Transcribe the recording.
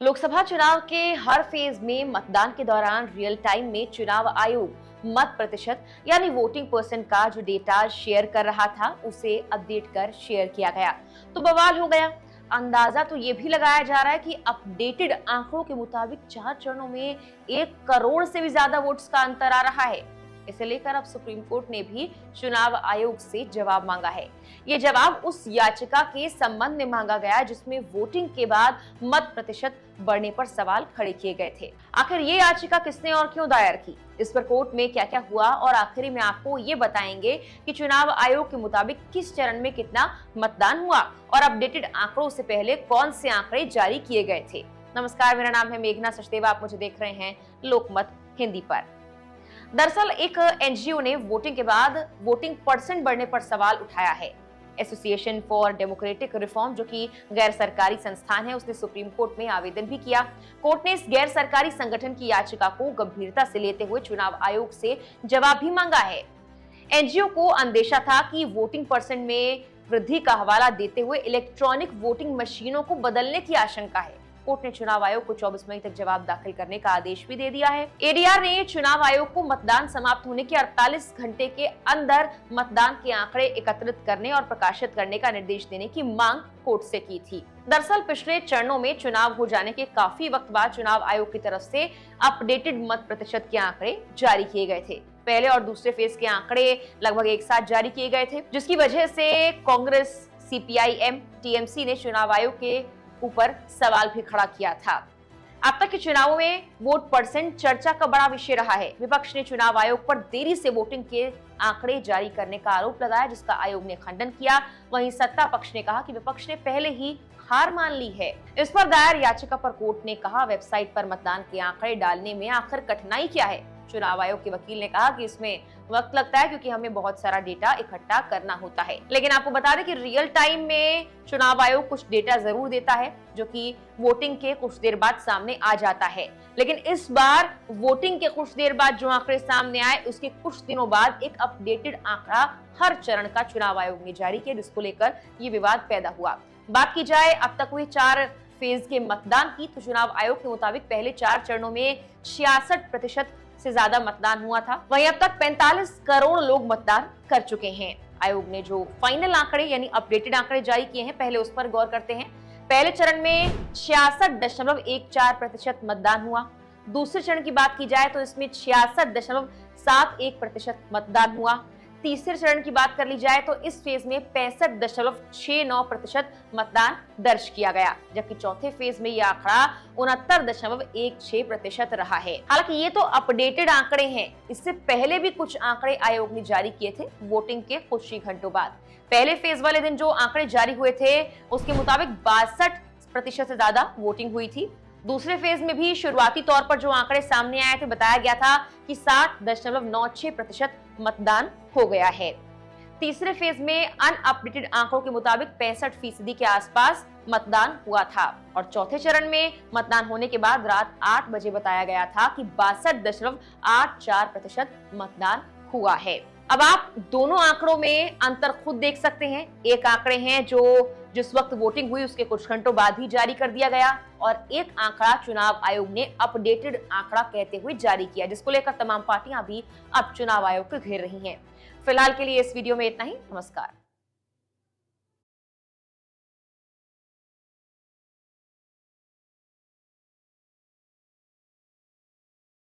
लोकसभा चुनाव के हर फेज में मतदान के दौरान रियल टाइम में चुनाव आयोग मत प्रतिशत यानी वोटिंग परसेंट का जो डेटा शेयर कर रहा था उसे अपडेट कर शेयर किया गया तो बवाल हो गया। अंदाजा तो ये भी लगाया जा रहा है कि अपडेटेड आंकड़ों के मुताबिक 4 चरणों में 1 करोड़ से भी ज्यादा वोट्स का अंतर आ रहा है। इसे लेकर अब सुप्रीम कोर्ट ने भी चुनाव आयोग से जवाब मांगा है। ये जवाब उस याचिका के संबंध में मांगा गया जिसमें वोटिंग के बाद मत प्रतिशत बढ़ने पर सवाल खड़े किए गए थे। आखिर ये याचिका किसने और क्यों दायर की, इस पर कोर्ट में क्या क्या हुआ और आखिरी में आपको ये बताएंगे कि चुनाव आयोग के मुताबिक किस चरण में कितना मतदान हुआ और अपडेटेड आंकड़ों से पहले कौन से आंकड़े जारी किए गए थे। नमस्कार, मेरा नाम है मेघना सचदेवा, आप मुझे देख रहे हैं लोकमत हिंदी पर। दरअसल एक एनजीओ ने वोटिंग के बाद वोटिंग परसेंट बढ़ने पर सवाल उठाया है। एसोसिएशन फॉर डेमोक्रेटिक रिफॉर्म, जो कि गैर सरकारी संस्थान है, उसने सुप्रीम कोर्ट में आवेदन भी किया। कोर्ट ने इस गैर सरकारी संगठन की याचिका को गंभीरता से लेते हुए चुनाव आयोग से जवाब भी मांगा है। एनजीओ को अंदेशा था कि वोटिंग परसेंट में वृद्धि का हवाला देते हुए इलेक्ट्रॉनिक वोटिंग मशीनों को बदलने की आशंका है। कोर्ट ने चुनाव आयोग को 24 मई तक जवाब दाखिल करने का आदेश भी दे दिया है। एडीआर ने चुनाव आयोग को मतदान समाप्त होने के 48 घंटे के अंदर मतदान के आंकड़े एकत्रित करने और प्रकाशित करने का निर्देश देने की मांग कोर्ट से की थी। दरअसल पिछले चरणों में चुनाव हो जाने के काफी वक्त बाद चुनाव आयोग की तरफ से अपडेटेड मत प्रतिशत के आंकड़े जारी किए गए थे। पहले और दूसरे फेज के आंकड़े लगभग एक साथ जारी किए गए थे, जिसकी वजह से कांग्रेस, सीपीआई-एम, टीएमसी ने चुनाव आयोग के ऊपर सवाल भी खड़ा किया था। अब तक के चुनावों में वोट परसेंट चर्चा का बड़ा विषय रहा है। विपक्ष ने चुनाव आयोग पर देरी से वोटिंग के आंकड़े जारी करने का आरोप लगाया, जिसका आयोग ने खंडन किया। वहीं सत्ता पक्ष ने कहा कि विपक्ष ने पहले ही हार मान ली है। इस पर दायर याचिका पर कोर्ट ने कहा, वेबसाइट पर मतदान के आंकड़े डालने में आखिर कठिनाई क्या है। चुनाव आयोग के वकील ने कहा कि इसमें वक्त लगता है क्योंकि हमें बहुत सारा डेटा इकट्ठा करना होता है। लेकिन आपको बता दें कि रियल टाइम में चुनाव आयोग कुछ डेटा जरूर देता है जो कि वोटिंग के कुछ देर बाद सामने आ जाता है। लेकिन इस बार वोटिंग के कुछ देर बाद जो आंकड़े सामने आए उसके कुछ दिनों बाद एक अपडेटेड आंकड़ा हर चरण का चुनाव आयोग ने जारी किया, जिसको लेकर ये विवाद पैदा हुआ। बात की जाए अब तक हुए 4 फेज के मतदान की, तो चुनाव आयोग के मुताबिक पहले 4 चरणों में 66% से ज्यादा मतदान हुआ था। वहीं अब तक 45 करोड़ लोग मतदान कर चुके हैं। आयोग ने जो फाइनल आंकड़े यानी अपडेटेड आंकड़े जारी किए हैं, पहले उस पर गौर करते हैं। पहले चरण में 66.14% मतदान हुआ। दूसरे चरण की बात की जाए तो इसमें 66.71% मतदान हुआ। तीसरे चरण की बात कर ली जाए तो इस फेज में 65.69% मतदान दर्ज किया गया, जबकि चौथे फेज में यह आंकड़ा 69.16% रहा है। हालांकि ये तो अपडेटेड आंकड़े हैं, इससे पहले भी कुछ आंकड़े आयोग ने जारी किए थे वोटिंग के कुछ ही घंटों बाद। पहले फेज वाले दिन जो आंकड़े जारी हुए थे उसके मुताबिक 62% से ज्यादा वोटिंग हुई थी। दूसरे फेज में भी शुरुआती तौर पर जो आंकड़े सामने आए थे, बताया गया था कि 60.96% मतदान हो गया है। तीसरे फेज में अनअपडेटेड आंकड़ों के मुताबिक 65% के आसपास मतदान हुआ था और चौथे चरण में मतदान होने के बाद रात 8 बजे बताया गया था कि 62.84% मतदान हुआ है। अब आप दोनों आंकड़ों में अंतर खुद देख सकते हैं। एक आंकड़े हैं जो जिस वक्त वोटिंग हुई उसके कुछ घंटों बाद ही जारी कर दिया गया और एक आंकड़ा चुनाव आयोग ने अपडेटेड आंकड़ा कहते हुए जारी किया, जिसको लेकर तमाम पार्टियां भी अब चुनाव आयोग को घेर रही हैं। फिलहाल के लिए इस वीडियो में इतना ही। नमस्कार।